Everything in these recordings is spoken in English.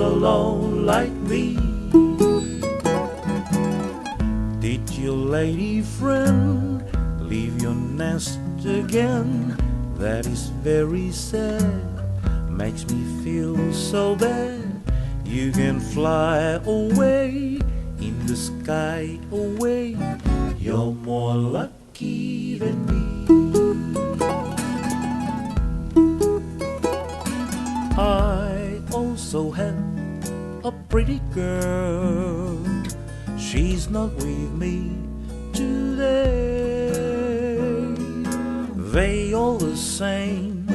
alone like me. Did your lady friend leave your nest again? That is very sad, makes me feel so bad. You can fly away in the sky away. You're more lucky than me. I also have a pretty girl. She's not with me today. They all the same,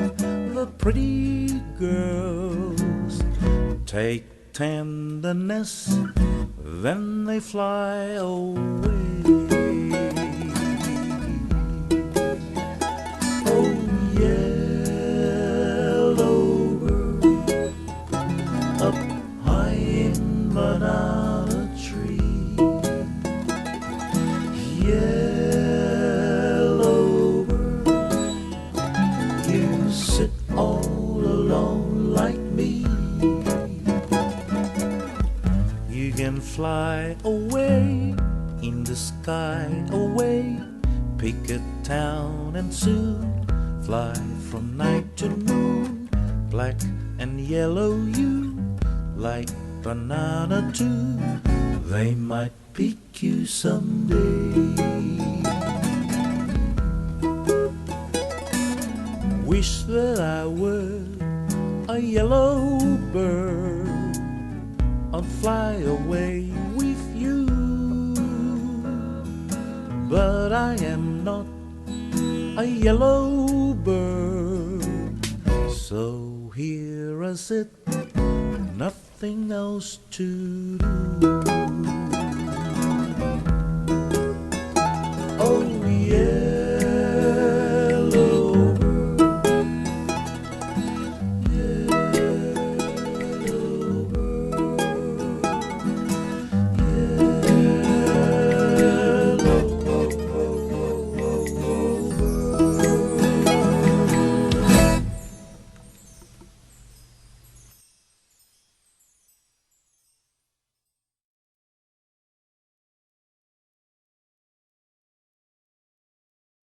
the pretty girls take tenderness, then they fly away. Oh, yellow bird, up high in banana tree. Yellow bird, you sit all alone like me. You can fly away in the sky away, pick a town and soon fly from night to noon. Black and yellow you, like banana too, they might pick you someday. Wish that I were a yellow bird, I'd fly away with you. But I am not a yellow bird, so here I sit, nothing else to do.